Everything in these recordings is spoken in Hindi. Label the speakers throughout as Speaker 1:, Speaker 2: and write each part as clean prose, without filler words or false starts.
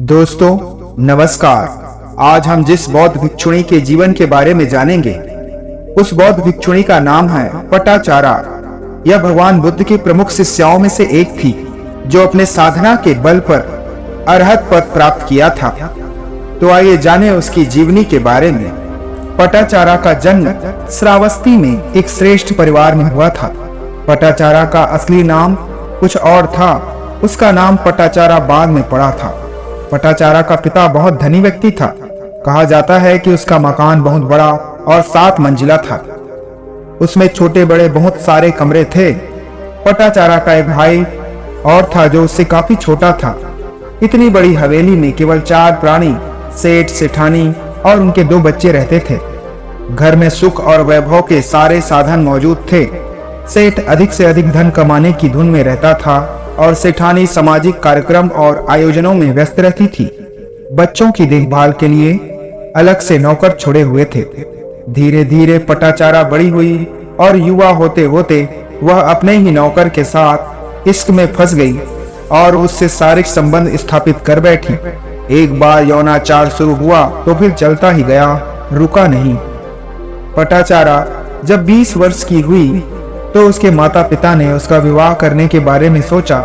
Speaker 1: दोस्तों नमस्कार। आज हम जिस बौद्ध भिक्षुणी के जीवन के बारे में जानेंगे उस बौद्ध भिक्षुणी का नाम है पटाचारा। यह भगवान बुद्ध की प्रमुख शिष्याओं में से एक थी जो अपने साधना के बल पर अरहत पद प्राप्त किया था। तो आइए जानें उसकी जीवनी के बारे में। पटाचारा का जन्म श्रावस्ती में एक श्रेष्ठ परिवार में हुआ था। पटाचारा का असली नाम कुछ और था। उसका नाम पटाचारा बाद में पड़ा था। पटाचारा का पिता बहुत धनी व्यक्ति था। कहा जाता है कि उसका मकान बहुत बड़ा और 7 मंजिला था। उसमें छोटे बड़े बहुत सारे कमरे थे। पटाचारा का एक भाई और था जो उससे काफी छोटा था। इतनी बड़ी हवेली में केवल 4 प्राणी, सेठ, सेठानी और उनके 2 बच्चे रहते थे। घर में सुख और वैभव के सारे साधन मौजूद थे। सेठ अधिक से अधिक धन कमाने की धुन में रहता था और सेठानी सामाजिक कार्यक्रम और आयोजनों में व्यस्त रहती थी। बच्चों की देखभाल के लिए अलग से नौकर छोड़े हुए थे। धीरे धीरे पटाचारा बड़ी हुई और युवा होते होते वह अपने ही नौकर के साथ इश्क में फंस गई और उससे शारीरिक संबंध स्थापित कर बैठी। एक बार यौनाचार शुरू हुआ तो फिर चलता ही गया, रुका नहीं। पटाचारा जब 20 वर्ष की हुई तो उसके माता पिता ने उसका विवाह करने के बारे में सोचा।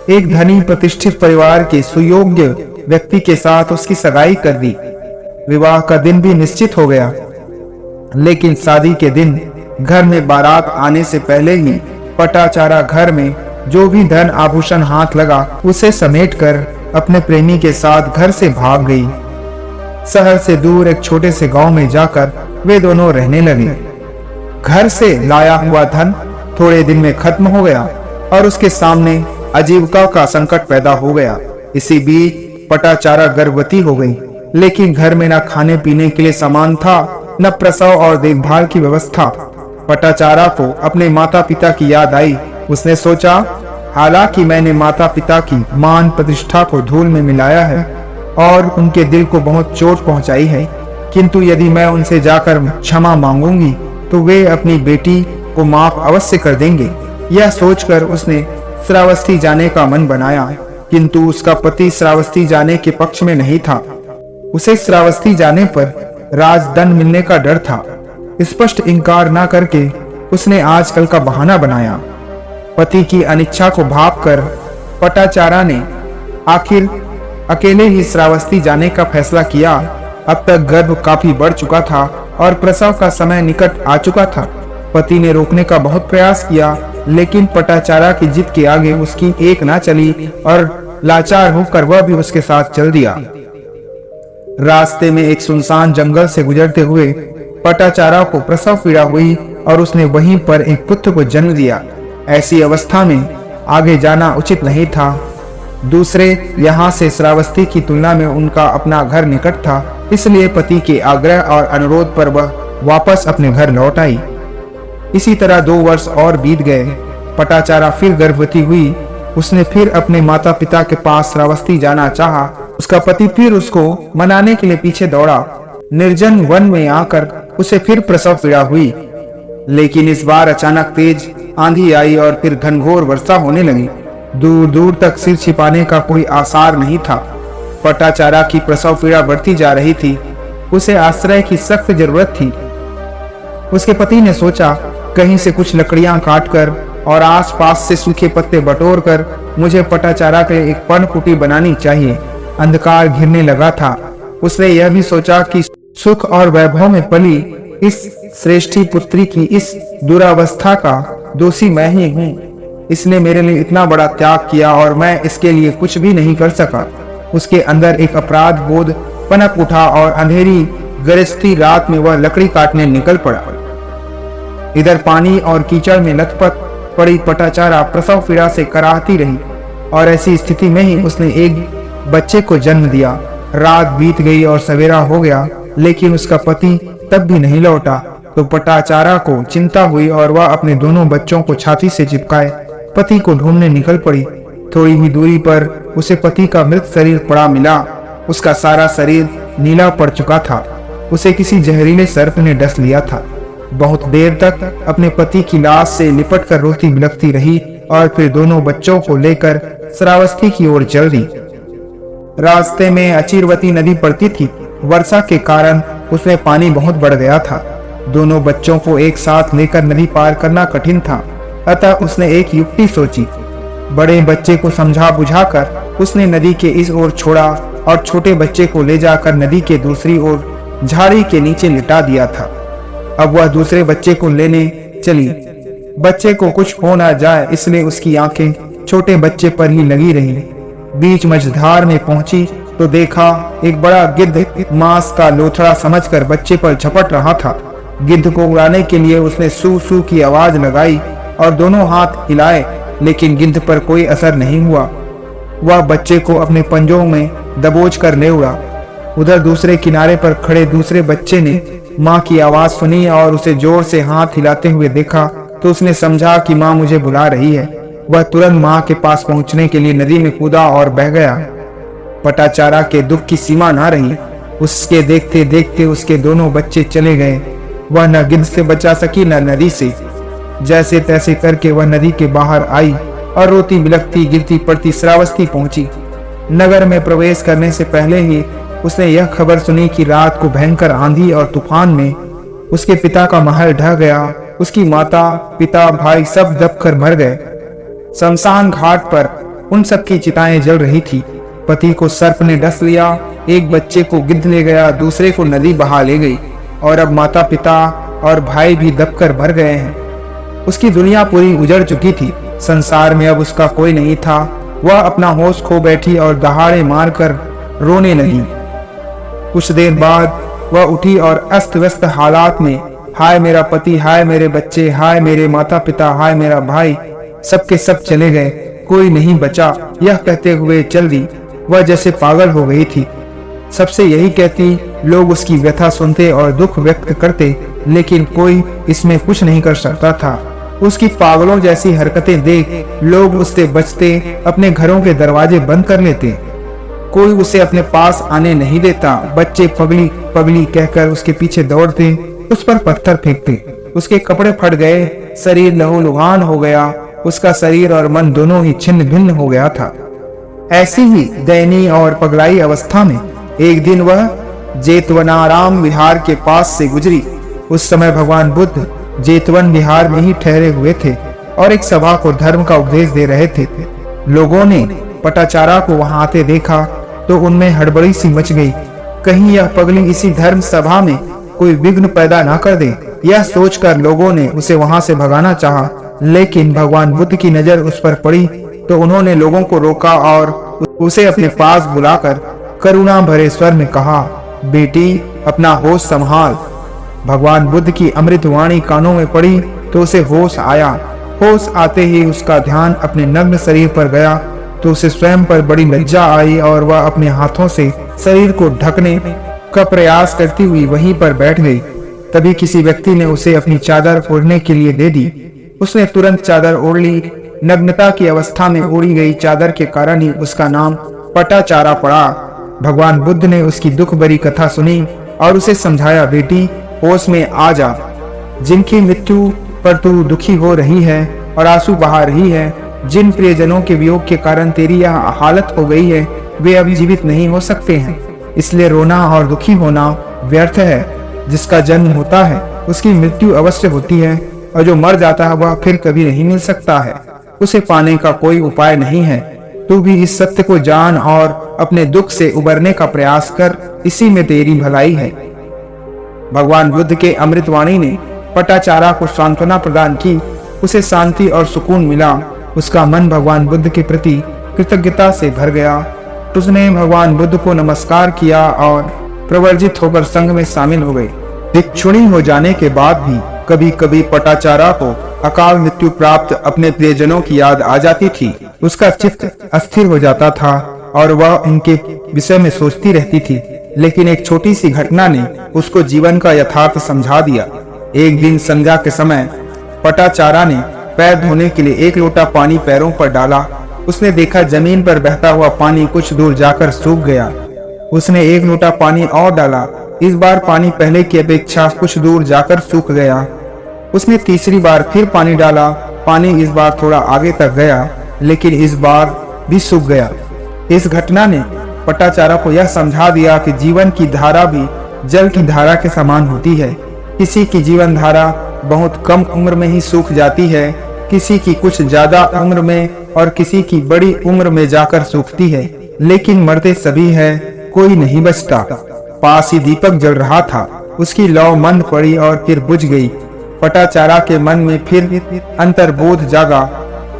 Speaker 1: एक धनी प्रतिष्ठित परिवार के सुयोग्य व्यक्ति के साथ उसकी सगाई कर दी। विवाह का दिन भी निश्चित हो गया, लेकिन शादी के दिन घर में बारात आने से पहले ही पटाचारा घर में जो भी धन आभूषण हाथ लगा उसे समेटकर अपने प्रेमी के साथ घर से भाग गई। शहर से दूर एक छोटे से गांव में जाकर वे दोनों रहने लगे। घर से लाया हुआ धन थोड़े दिन में खत्म हो गया और उसके सामने आजीविका का संकट पैदा हो गया। इसी बीच पटाचारा गर्भवती हो गई, लेकिन घर में न खाने पीने के लिए सामान था, न प्रसव और देखभाल की व्यवस्था। पटाचारा को अपने माता पिता की याद आई। उसने सोचा, हालांकि मैंने माता पिता की मान प्रतिष्ठा को धूल में मिलाया है और उनके दिल को बहुत चोट पहुंचाई है, किंतु यदि मैं उनसे जाकर क्षमा मांगूंगी तो वे अपनी बेटी को माफ अवश्य कर देंगे। यह सोचकर उसने श्रावस्ती जाने का मन बनाया, किंतु उसका पति श्रावस्ती जाने के पक्ष में नहीं था। उसे श्रावस्ती जाने पर राजदंड मिलने का डर था। स्पष्ट इनकार न करके उसने आजकल का बहाना बनाया। पति की अनिच्छा को भांपकर पटाचारा ने आखिर अकेले ही श्रावस्ती जाने का फैसला किया। अब तक गर्भ काफी बढ़ चुका था और प्रसव का समय निकट आ चुका था। पति ने रोकने का बहुत प्रयास किया, लेकिन पटाचारा की जिद के आगे उसकी एक ना चली और लाचार होकर वह भी उसके साथ चल दिया। रास्ते में एक सुनसान जंगल से गुजरते हुए पटाचारा को प्रसव पीड़ा हुई और उसने वहीं पर एक पुत्र को जन्म दिया। ऐसी अवस्था में आगे जाना उचित नहीं था। दूसरे यहाँ से श्रावस्ती की तुलना में उनका अपना घर निकट था, इसलिए पति के आग्रह और अनुरोध पर वह वापस अपने घर लौट आई। इसी तरह 2 वर्ष और बीत गए। पटाचारा फिर गर्भवती हुई। उसने फिर अपने माता पिता के पास श्रावस्ती जाना चाहा। उसका पति फिर उसको मनाने के लिए पीछे दौड़ा। निर्जन वन में आकर उसे फिर प्रसव पीड़ा हुई, लेकिन इस बार अचानक तेज आंधी आई और फिर घनघोर वर्षा होने लगी। दूर दूर तक सिर छिपाने का कोई आसार नहीं था। पटाचारा की प्रसव पीड़ा बढ़ती जा रही थी। उसे आश्रय की सख्त जरूरत थी। उसके पति ने सोचा, कहीं से कुछ लकड़ियां काटकर और आसपास से सूखे पत्ते बटोरकर मुझे पटाचारा के लिए एक पर्णकुटी बनानी चाहिए। अंधकार घिरने लगा था। उसने यह भी सोचा कि सुख और वैभव में पली इस श्रेष्ठी पुत्री की इस दुरावस्था का दोषी मैं ही हूँ। इसने मेरे लिए इतना बड़ा त्याग किया और मैं इसके लिए कुछ भी नहीं कर सका। उसके अंदर एक अपराध बोध पनप उठा और अंधेरी गरजती रात में वह लकड़ी काटने निकल पड़ा। इधर पानी और कीचड़ में लथपथ पड़ी पटाचारा प्रसव पीड़ा से कराहती रही और ऐसी स्थिति में ही उसने एक बच्चे को जन्म दिया। रात बीत गई और सवेरा हो गया, लेकिन उसका पति तब भी नहीं लौटा। तो पटाचारा को चिंता हुई और वह अपने दोनों बच्चों को छाती से चिपकाए पति को ढूंढने निकल पड़ी। थोड़ी ही दूरी पर उसे पति का मृत शरीर पड़ा मिला। उसका सारा शरीर नीला पड़ चुका था। उसे किसी जहरीले सर्प ने डस लिया था। बहुत देर तक अपने पति की लाश से लिपट कर रोती बिलखती रही और फिर दोनों बच्चों को लेकर श्रावस्ती की ओर चल दी। रास्ते में अचीरवती नदी पड़ती थी। वर्षा के कारण उसमें पानी बहुत बढ़ गया था। दोनों बच्चों को एक साथ लेकर नदी पार करना कठिन था, अतः उसने एक युक्ति सोची। बड़े बच्चे को समझा बुझाकर उसने नदी के इस ओर छोड़ा और छोटे बच्चे को ले जाकर नदी के दूसरी ओर झाड़ी के नीचे लिटा दिया था। अब वह दूसरे बच्चे को लेने चली। बच्चे को कुछ हो ना जाए इसलिए उसकी आंखें छोटे बच्चे पर ही लगी रही। बीच मझधार में पहुंची तो देखा एक बड़ा गिद्ध मांस का लोथड़ा समझकर बच्चे पर झपट रहा था। गिद्ध को उड़ाने के लिए उसने सू सू की आवाज लगाई और दोनों हाथ हिलाए, लेकिन गिद्ध पर कोई असर नहीं हुआ। वह बच्चे को अपने पंजों में दबोच कर ले उड़ा। उधर दूसरे किनारे पर खड़े दूसरे बच्चे ने माँ की आवाज सुनी और उसे जोर से हाथ हिलाते हुए देखा तो उसने समझा कि माँ मुझे बुला रही है। वह तुरंत माँ के पास पहुंचने के लिए नदी में कूदा और बह गया। पटाचारा के दुख की सीमा ना रही। उसके देखते देखते उसके दोनों बच्चे चले गए। वह न गिद्ध से बचा सकी न नदी से। जैसे तैसे करके वह नदी के बाहर आई और रोती बिलखती गिरती पड़ती श्रावस्ती पहुंची। नगर में प्रवेश करने से पहले ही उसने यह खबर सुनी कि रात को भयंकर आंधी और तूफान में उसके पिता का महल ढह गया। उसकी माता, पिता, भाई सब दबकर मर गए। शमशान घाट पर उन सब की चिताएं जल रही थी। पति को सर्प ने डस लिया, एक बच्चे को गिद्ध ले गया, दूसरे को नदी बहा ले गई और अब माता, पिता और भाई भी दबकर मर गए हैं। उसकी दुनिया पूरी उजड़ चुकी थी। संसार में अब उसका कोई नहीं था। वह अपना होश खो बैठी और दहाड़े मारकर रोने लगी। कुछ देर बाद वह उठी और अस्त व्यस्त हालात में हाय मेरा पति, हाय मेरे बच्चे, हाय मेरे माता पिता, हाय मेरा भाई, सबके सब चले गए, कोई नहीं बचा, यह कहते हुए चल दी। वह जैसे पागल हो गई थी। सबसे यही कहती, लोग उसकी व्यथा सुनते और दुख व्यक्त करते, लेकिन कोई इसमें कुछ नहीं कर सकता था। उसकी पागलों जैसी हरकतें देख लोग उससे बचते, अपने घरों के दरवाजे बंद कर लेते। कोई उसे अपने पास आने नहीं देता। बच्चे पगली पगली कहकर उसके पीछे दौड़ते, उस पर पत्थर फेंकते। उसके कपड़े फट गए, शरीर लहूलुहान हो गया। उसका शरीर और मन दोनों ही छिन्न भिन्न हो गया था। ऐसी ही दयनीय और पगलाई अवस्था में एक दिन वह जेतवनाराम विहार के पास से गुजरी। उस समय भगवान बुद्ध जेतवन विहार में ही ठहरे हुए थे और एक सभा को धर्म का उपदेश दे रहे थे। लोगों ने पटाचारा को वहां आते देखा तो उनमें हड़बड़ी सी मच गई। कहीं यह पगली इसी धर्म सभा में कोई विघ्न पैदा ना कर दे। यह सोचकर लोगों ने उसे वहां से भगाना चाहा, लेकिन भगवान बुद्ध की नजर उस पर पड़ी तो उन्होंने लोगों को रोका और उसे अपने पास बुलाकर करुणा भरे स्वर में कहा, बेटी अपना होश संभाल। भगवान बुद्ध की अमृत वाणी कानों में पड़ी तो उसे होश आया। होश आते ही उसका ध्यान अपने नग्न शरीर पर गया तो उसे स्वयं पर बड़ी लज्जा आई और वह अपने हाथों से शरीर को ढकने का प्रयास करती हुई वहीं पर बैठ गई। तभी किसी व्यक्ति ने उसे अपनी चादर ओढ़ने के लिए दे दी। उसने तुरंत चादर ओढ़ ली। नग्नता की अवस्था में ओढ़ी गई चादर के कारण ही उसका नाम पटाचारा पड़ा। भगवान बुद्ध ने उसकी दुख भरी कथा सुनी और उसे समझाया, बेटी होश में आ जा। जिनकी मृत्यु पर तू दुखी हो रही है और आंसू बहा रही है, जिन प्रियजनों के वियोग के कारण तेरी यह हालत हो गई है, वे अभी जीवित नहीं हो सकते हैं। इसलिए रोना और दुखी होना व्यर्थ है। जिसका जन्म होता है उसकी मृत्यु अवश्य होती है और जो मर जाता है वह फिर कभी नहीं मिल सकता है। उसे पाने का कोई उपाय नहीं है। तू भी इस सत्य को जान और अपने दुख से उबरने का प्रयास कर, इसी में तेरी भलाई है। भगवान बुद्ध के अमृतवाणी ने पटाचारा को सांत्वना प्रदान की। उसे शांति और सुकून मिला। उसका मन भगवान बुद्ध के प्रति कृतज्ञता से भर गया। उसने भगवान बुद्ध को नमस्कार किया और प्रवर्जित होकर संघ में शामिल हो गई। भिक्षुणी हो जाने के बाद भी कभी कभी पटाचारा को अकाल मृत्यु प्राप्त अपने प्रियजनों की याद आ जाती थी। उसका चित्त अस्थिर हो जाता था और वह उनके विषय में सोचती रहती थी। लेकिन एक छोटी सी घटना ने उसको जीवन का यथार्थ समझा दिया। एक दिन संध्या के समय पटाचारा ने पैर धोने के लिए एक लोटा पानी पैरों पर डाला। उसने देखा जमीन पर बहता हुआ पानी कुछ दूर जाकर सूख गया। उसने एक लोटा पानी और डाला। इस बार पानी पहले की अपेक्षा कुछ दूर जाकर सूख गया। उसने तीसरी बार फिर पानी डाला। पानी इस बार थोड़ा आगे तक गया, लेकिन इस बार भी सूख गया। इस घटना ने पटाचारा को यह समझा दिया कि जीवन की धारा भी जल की धारा के समान होती है। किसी की जीवन धारा बहुत कम उम्र में ही सूख जाती है, किसी की कुछ ज्यादा उम्र में और किसी की बड़ी उम्र में जाकर सूखती है, लेकिन मरते सभी है, कोई नहीं बचता। पास ही दीपक जल रहा था, उसकी लौ मंद पड़ी और फिर बुझ गई। पटाचारा के मन में फिर अंतर्बोध जागा।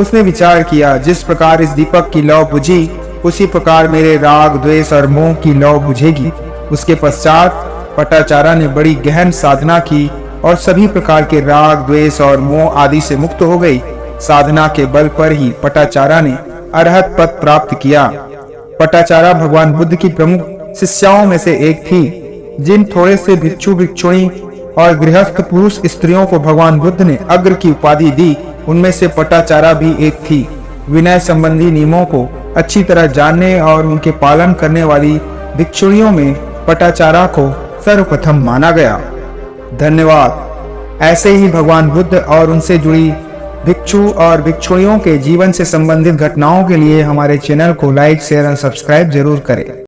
Speaker 1: उसने विचार किया, जिस प्रकार इस दीपक की लौ बुझी, उसी प्रकार मेरे राग, द्वेष और मोह की लौ बुझेगी। उसके पश्चात पटाचारा ने बड़ी गहन साधना की और सभी प्रकार के राग, द्वेष और मोह आदि से मुक्त हो गई। साधना के बल पर ही पटाचारा ने अरहत पद प्राप्त किया। पटाचारा भगवान बुद्ध की प्रमुख शिष्याओं में से एक थी। जिन थोड़े से भिक्षु, भिक्षुणी और गृहस्थ पुरुष स्त्रियों को भगवान बुद्ध ने अग्र की उपाधि दी, उनमें से पटाचारा भी एक थी। विनय संबंधी नियमों को अच्छी तरह जानने और उनके पालन करने वाली भिक्षुणियों में पटाचारा को सर्वप्रथम माना गया। धन्यवाद। ऐसे ही भगवान बुद्ध और उनसे जुड़ी भिक्षु और भिक्षुणियों के जीवन से संबंधित घटनाओं के लिए हमारे चैनल को लाइक, शेयर और सब्सक्राइब जरूर करें।